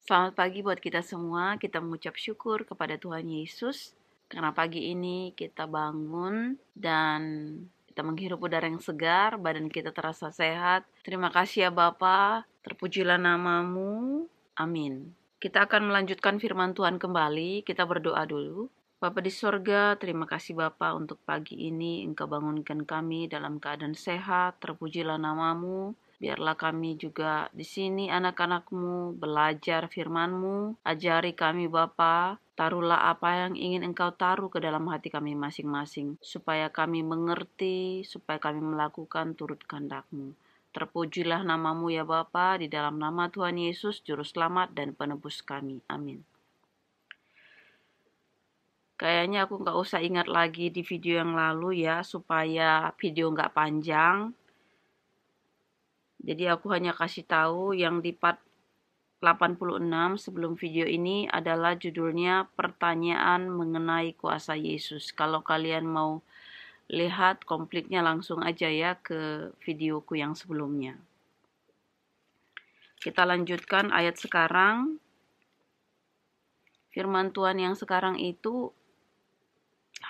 Selamat pagi buat kita semua. Kita mengucap syukur kepada Tuhan Yesus karena pagi ini kita bangun dan kita menghirup udara yang segar, badan kita terasa sehat. Terima kasih ya Bapa, terpujilah namamu. Amin. Kita akan melanjutkan firman Tuhan kembali. Kita berdoa dulu. Bapa di sorga, terima kasih Bapa untuk pagi ini Engkau bangunkan kami dalam keadaan sehat. Terpujilah namamu. Biarlah kami juga di sini anak-anak-Mu belajar firman-Mu. Ajari kami Bapa, taruhlah apa yang ingin Engkau taruh ke dalam hati kami masing-masing. Supaya kami mengerti, supaya kami melakukan turut kehendak-Mu. Terpujilah namamu ya Bapa, di dalam nama Tuhan Yesus, Juru Selamat dan Penebus kami. Amin. Kayaknya aku nggak usah ingat lagi di video yang lalu ya, supaya video nggak panjang. Jadi aku hanya kasih tahu yang di part 86 sebelum video ini adalah judulnya Pertanyaan Mengenai Kuasa Yesus. Kalau kalian mau lihat komplitnya langsung aja ya ke videoku yang sebelumnya. Kita lanjutkan ayat sekarang. Firman Tuhan yang sekarang itu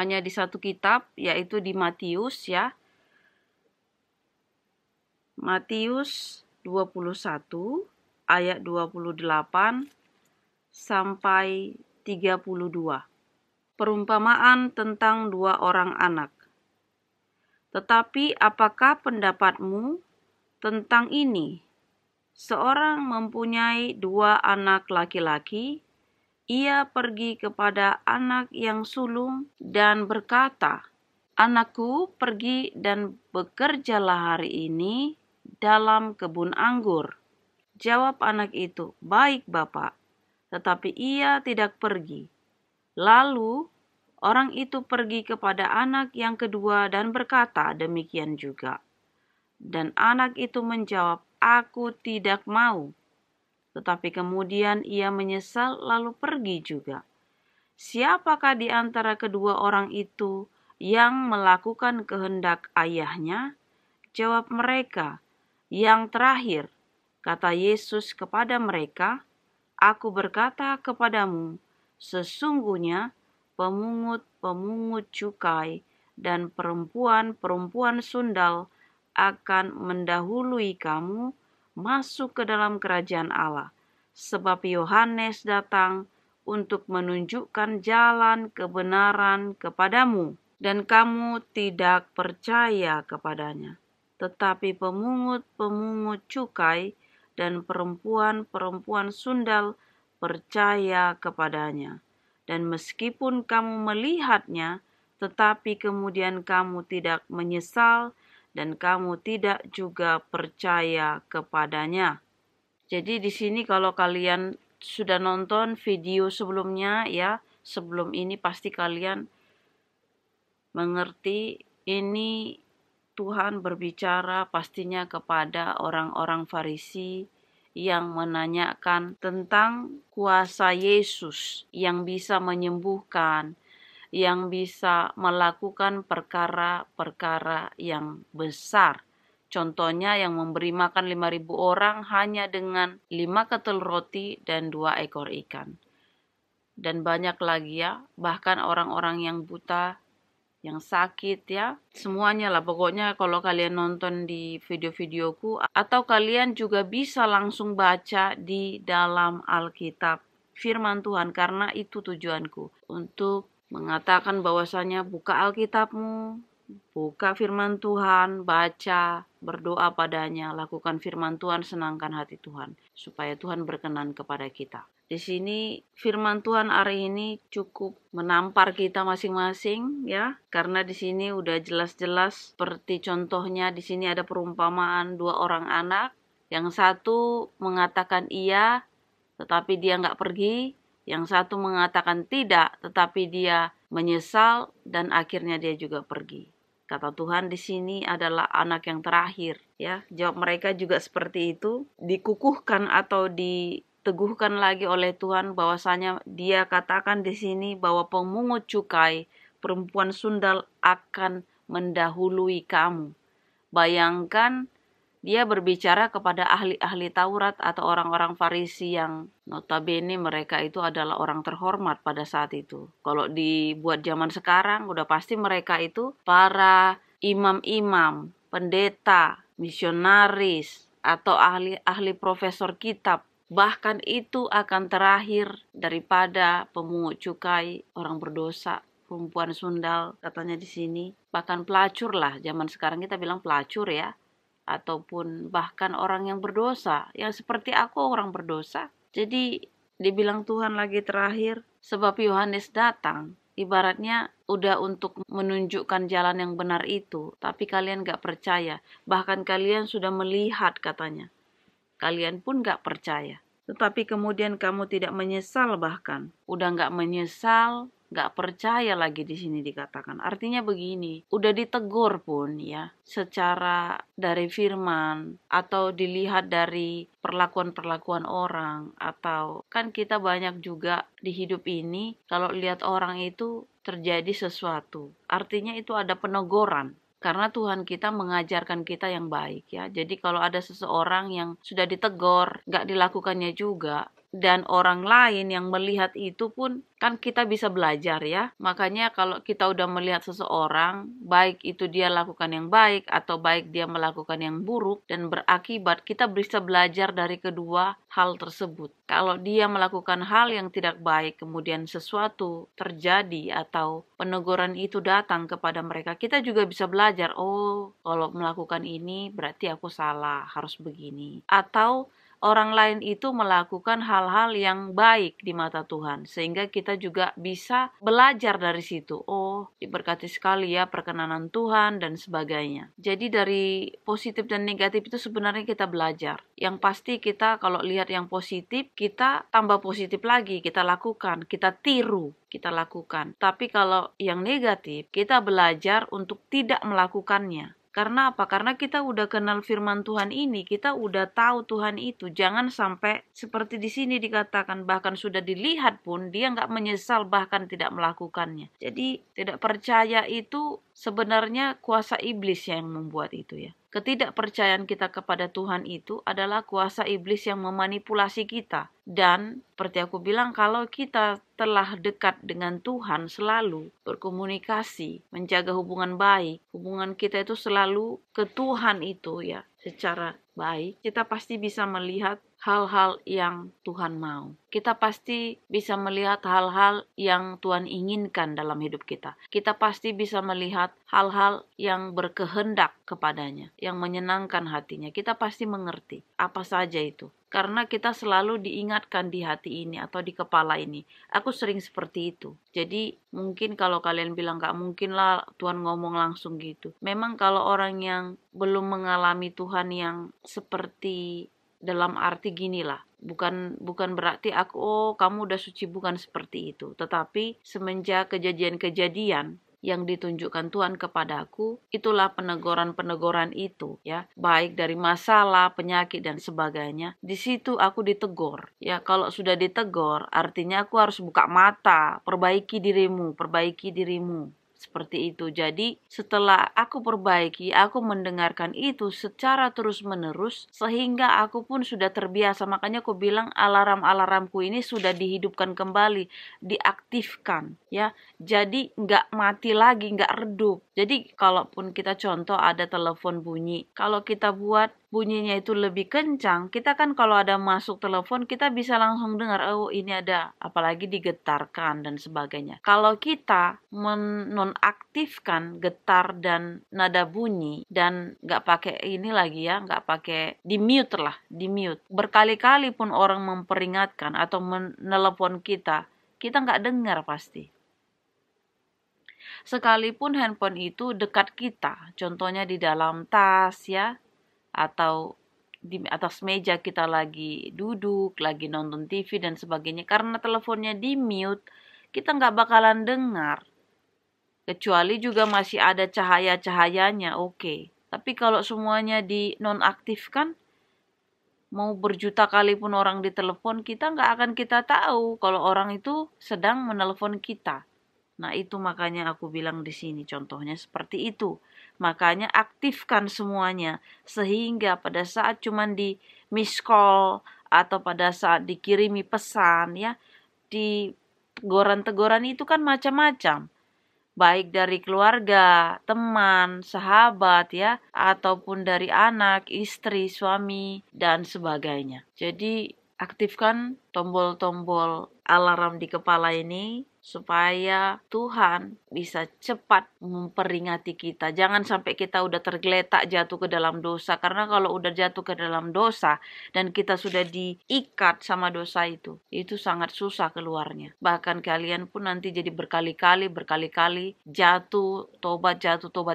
hanya di satu kitab, yaitu di Matius ya. Matius 21 ayat 28 sampai 32. Perumpamaan tentang dua orang anak. Tetapi apakah pendapatmu tentang ini? Seorang mempunyai dua anak laki-laki. Ia pergi kepada anak yang sulung dan berkata, "Anakku, pergi dan bekerjalah hari ini dalam kebun anggur." Jawab anak itu, "Baik, Bapak." Tetapi ia tidak pergi. Lalu orang itu pergi kepada anak yang kedua dan berkata demikian juga. Dan anak itu menjawab, "Aku tidak mau." Tetapi kemudian ia menyesal lalu pergi juga. Siapakah di antara kedua orang itu yang melakukan kehendak ayahnya? Jawab mereka, "Yang terakhir." Kata Yesus kepada mereka, "Aku berkata kepadamu, sesungguhnya pemungut-pemungut cukai dan perempuan-perempuan sundal akan mendahului kamu masuk ke dalam kerajaan Allah. Sebab Yohanes datang untuk menunjukkan jalan kebenaran kepadamu, dan kamu tidak percaya kepadanya. Tetapi pemungut-pemungut cukai dan perempuan-perempuan sundal percaya kepadanya. Dan meskipun kamu melihatnya, tetapi kemudian kamu tidak menyesal dan kamu tidak juga percaya kepadanya." Jadi di sini kalau kalian sudah nonton video sebelumnya ya, sebelum ini pasti kalian mengerti ini Tuhan berbicara pastinya kepada orang-orang Farisi yang menanyakan tentang kuasa Yesus yang bisa menyembuhkan, yang bisa melakukan perkara-perkara yang besar. Contohnya yang memberi makan 5.000 orang hanya dengan 5 ketel roti dan 2 ekor ikan. Dan banyak lagi ya, bahkan orang-orang yang buta, yang sakit ya, semuanya lah. Pokoknya kalau kalian nonton di video-videoku atau kalian juga bisa langsung baca di dalam Alkitab firman Tuhan, karena itu tujuanku untuk mengatakan bahwasanya buka Alkitabmu, buka firman Tuhan, baca, berdoa padanya, lakukan firman Tuhan, senangkan hati Tuhan, supaya Tuhan berkenan kepada kita. Di sini firman Tuhan hari ini cukup menampar kita masing-masing ya, karena di sini udah jelas-jelas seperti contohnya di sini ada perumpamaan dua orang anak. Yang satu mengatakan iya, tetapi dia nggak pergi. Yang satu mengatakan tidak, tetapi dia menyesal dan akhirnya dia juga pergi. Kata Tuhan di sini adalah anak yang terakhir ya. Jawab mereka juga seperti itu, dikukuhkan atau diteguhkan lagi oleh Tuhan bahwasanya dia katakan di sini bahwa pemungut cukai, perempuan sundal akan mendahului kamu. Bayangkan Dia berbicara kepada ahli-ahli Taurat atau orang-orang Farisi yang notabene mereka itu adalah orang terhormat pada saat itu. Kalau dibuat zaman sekarang, udah pasti mereka itu para imam-imam, pendeta, misionaris, atau ahli-ahli profesor kitab. Bahkan itu akan terakhir daripada pemungut cukai, orang berdosa, perempuan sundal katanya di sini. Bahkan pelacur lah, zaman sekarang kita bilang pelacur ya, ataupun bahkan orang yang berdosa, yang seperti aku orang berdosa. Jadi dibilang Tuhan lagi terakhir, sebab Yohanes datang, ibaratnya udah untuk menunjukkan jalan yang benar itu, tapi kalian gak percaya. Bahkan kalian sudah melihat katanya, kalian pun gak percaya. Tetapi kemudian kamu tidak menyesal, bahkan udah gak menyesal, gak percaya lagi di sini dikatakan. Artinya begini, udah ditegur pun ya, secara dari firman atau dilihat dari perlakuan-perlakuan orang, atau kan kita banyak juga di hidup ini kalau lihat orang itu terjadi sesuatu, artinya itu ada peneguran. Karena Tuhan kita mengajarkan kita yang baik ya. Jadi kalau ada seseorang yang sudah ditegur, gak dilakukannya juga, dan orang lain yang melihat itu pun kan kita bisa belajar ya. Makanya kalau kita udah melihat seseorang, baik itu dia lakukan yang baik atau baik dia melakukan yang buruk dan berakibat, kita bisa belajar dari kedua hal tersebut. Kalau dia melakukan hal yang tidak baik, kemudian sesuatu terjadi atau peneguran itu datang kepada mereka, kita juga bisa belajar, oh kalau melakukan ini berarti aku salah, harus begini. Atau orang lain itu melakukan hal-hal yang baik di mata Tuhan, sehingga kita juga bisa belajar dari situ. Oh, diberkati sekali ya perkenanan Tuhan dan sebagainya. Jadi dari positif dan negatif itu sebenarnya kita belajar. Yang pasti kita kalau lihat yang positif, kita tambah positif lagi, kita lakukan, kita tiru, kita lakukan. Tapi kalau yang negatif, kita belajar untuk tidak melakukannya. Karena apa? Karena kita udah kenal firman Tuhan ini, kita udah tahu Tuhan itu. Jangan sampai seperti di sini dikatakan, bahkan sudah dilihat pun dia nggak menyesal, bahkan tidak melakukannya. Jadi tidak percaya itu sebenarnya kuasa iblis yang membuat itu ya. Ketidakpercayaan kita kepada Tuhan itu adalah kuasa iblis yang memanipulasi kita. Dan seperti aku bilang, kalau kita telah dekat dengan Tuhan, selalu berkomunikasi, menjaga hubungan baik, hubungan kita itu selalu ke Tuhan itu ya, secara baik, kita pasti bisa melihat hal-hal yang Tuhan mau. Kita pasti bisa melihat hal-hal yang Tuhan inginkan dalam hidup kita. Kita pasti bisa melihat hal-hal yang berkehendak kepadanya, yang menyenangkan hatinya. Kita pasti mengerti apa saja itu. Karena kita selalu diingatkan di hati ini atau di kepala ini. Aku sering seperti itu. Jadi mungkin kalau kalian bilang gak mungkin lah Tuhan ngomong langsung gitu. Memang kalau orang yang belum mengalami Tuhan yang seperti dalam arti gini lah. Bukan berarti aku, kamu udah suci, bukan seperti itu. Tetapi semenjak kejadian-kejadian yang ditunjukkan Tuhan kepadaku, itulah peneguran-peneguran itu ya, baik dari masalah, penyakit dan sebagainya. Di situ aku ditegur. Ya, kalau sudah ditegur, artinya aku harus buka mata, perbaiki dirimu, perbaiki dirimu. Seperti itu. Jadi setelah aku perbaiki, aku mendengarkan itu secara terus-menerus sehingga aku pun sudah terbiasa. Makanya aku bilang alarm-alarmku ini sudah dihidupkan kembali, diaktifkan ya. Jadi nggak mati lagi, nggak redup. Jadi kalaupun kita contoh ada telepon bunyi, kalau kita buat bunyinya itu lebih kencang, kita kan kalau ada masuk telepon kita bisa langsung dengar, oh ini ada, apalagi digetarkan dan sebagainya. Kalau kita menonaktifkan getar dan nada bunyi dan nggak pakai ini lagi ya, nggak pakai di mute lah, di mute. Berkali-kali pun orang memperingatkan atau menelepon kita nggak dengar pasti. Sekalipun handphone itu dekat kita, contohnya di dalam tas ya, atau di atas meja kita lagi duduk, lagi nonton TV dan sebagainya. Karena teleponnya di mute, kita nggak bakalan dengar. Kecuali juga masih ada cahaya-cahayanya, oke. Tapi kalau semuanya di nonaktifkan, mau berjuta kali pun orang ditelepon, kita nggak akan kita tahu kalau orang itu sedang menelepon kita. Nah itu makanya aku bilang di sini contohnya seperti itu. Makanya aktifkan semuanya, sehingga pada saat cuman di miss call atau pada saat dikirimi pesan ya, di teguran-teguran itu kan macam-macam. Baik dari keluarga, teman, sahabat ya, ataupun dari anak, istri, suami, dan sebagainya. Jadi aktifkan tombol-tombol alarm di kepala ini supaya Tuhan bisa cepat memperingati kita. Jangan sampai kita udah tergeletak jatuh ke dalam dosa. Karena kalau udah jatuh ke dalam dosa dan kita sudah diikat sama dosa itu sangat susah keluarnya. Bahkan kalian pun nanti jadi berkali-kali jatuh, tobat.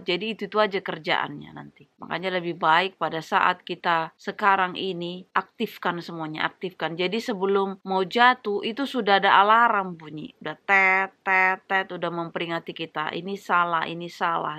Jadi itu aja kerjaannya nanti. Makanya lebih baik pada saat kita sekarang ini aktifkan semuanya, aktifkan. Jadi sebelum mau jatuh itu sudah ada alarm bunyi, udah tet, udah memperingati kita, ini salah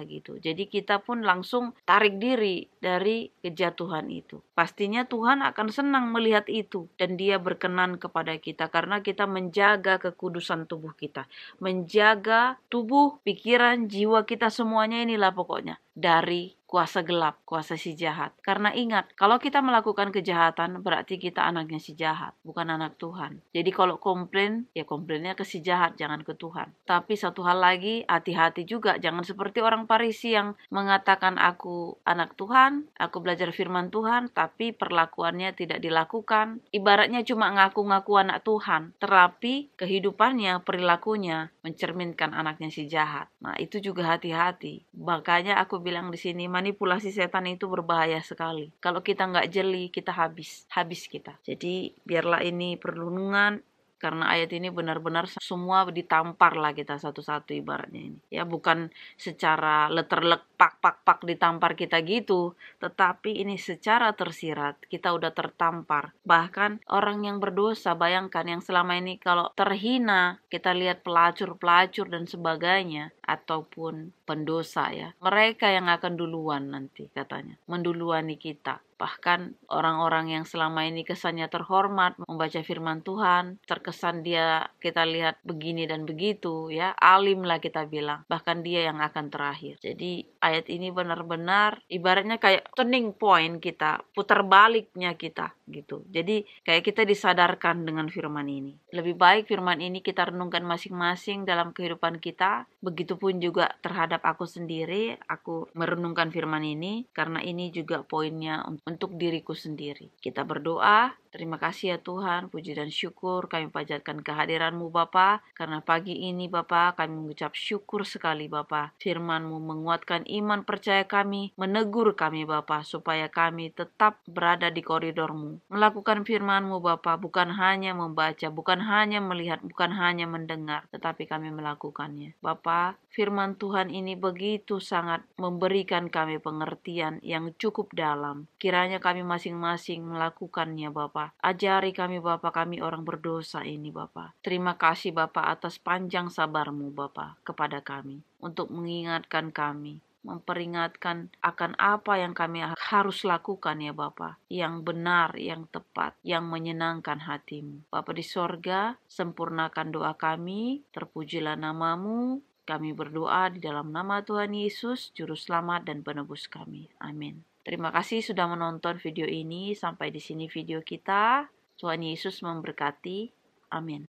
gitu. Jadi kita pun langsung tarik diri dari kejatuhan itu. Pastinya Tuhan akan senang melihat itu dan Dia berkenan kepada kita karena kita menjaga kekudusan tubuh kita, menjaga tubuh, pikiran, jiwa kita semuanya inilah pokoknya dari kuasa gelap, kuasa si jahat. Karena ingat, kalau kita melakukan kejahatan, berarti kita anaknya si jahat, bukan anak Tuhan. Jadi kalau komplain, ya komplainnya ke si jahat, jangan ke Tuhan. Tapi satu hal lagi, hati-hati juga. Jangan seperti orang Farisi yang mengatakan aku anak Tuhan, aku belajar firman Tuhan, tapi perlakuannya tidak dilakukan. Ibaratnya cuma ngaku-ngaku anak Tuhan, tetapi kehidupannya, perilakunya mencerminkan anaknya si jahat. Nah, itu juga hati-hati. Makanya aku bilang di sini, manipulasi setan itu berbahaya sekali. Kalau kita nggak jeli, kita habis kita. Jadi biarlah ini perlindungan, karena ayat ini benar-benar semua ditampar lah kita satu-satu ibaratnya ini. Ya bukan secara leterlek pak ditampar kita gitu, tetapi ini secara tersirat kita udah tertampar. Bahkan orang yang berdosa, bayangkan yang selama ini kalau terhina, kita lihat pelacur dan sebagainya, ataupun pendosa ya. Mereka yang akan duluan nanti katanya, menduluani kita. Bahkan orang-orang yang selama ini kesannya terhormat membaca firman Tuhan, terkesan dia kita lihat begini dan begitu ya, alim lah kita bilang, bahkan dia yang akan terakhir. Jadi ayat ini benar-benar ibaratnya kayak turning point kita, putar baliknya kita gitu. Jadi kayak kita disadarkan dengan firman ini. Lebih baik firman ini kita renungkan masing-masing dalam kehidupan kita. Begitupun juga terhadap aku sendiri, aku merenungkan firman ini karena ini juga poinnya untuk diriku sendiri. Kita berdoa. Terima kasih ya Tuhan, puji dan syukur kami panjatkan kehadiran-Mu Bapa, karena pagi ini Bapa kami mengucap syukur sekali Bapa. Firman-Mu menguatkan iman percaya kami, menegur kami Bapa, supaya kami tetap berada di koridor-Mu. Melakukan firman-Mu Bapa, bukan hanya membaca, bukan hanya melihat, bukan hanya mendengar, tetapi kami melakukannya. Bapa, firman Tuhan ini begitu sangat memberikan kami pengertian yang cukup dalam. Kiranya kami masing-masing melakukannya Bapa. Ajari kami Bapa, kami orang berdosa ini Bapa. Terima kasih Bapa atas panjang sabar-Mu Bapa kepada kami, untuk mengingatkan kami, memperingatkan akan apa yang kami harus lakukan ya Bapa, yang benar, yang tepat, yang menyenangkan hati-Mu. Bapa di sorga, sempurnakan doa kami, terpujilah nama-Mu. Kami berdoa di dalam nama Tuhan Yesus, Juru Selamat dan Penebus kami. Amin. Terima kasih sudah menonton video ini. Sampai di sini video kita. Tuhan Yesus memberkati. Amin.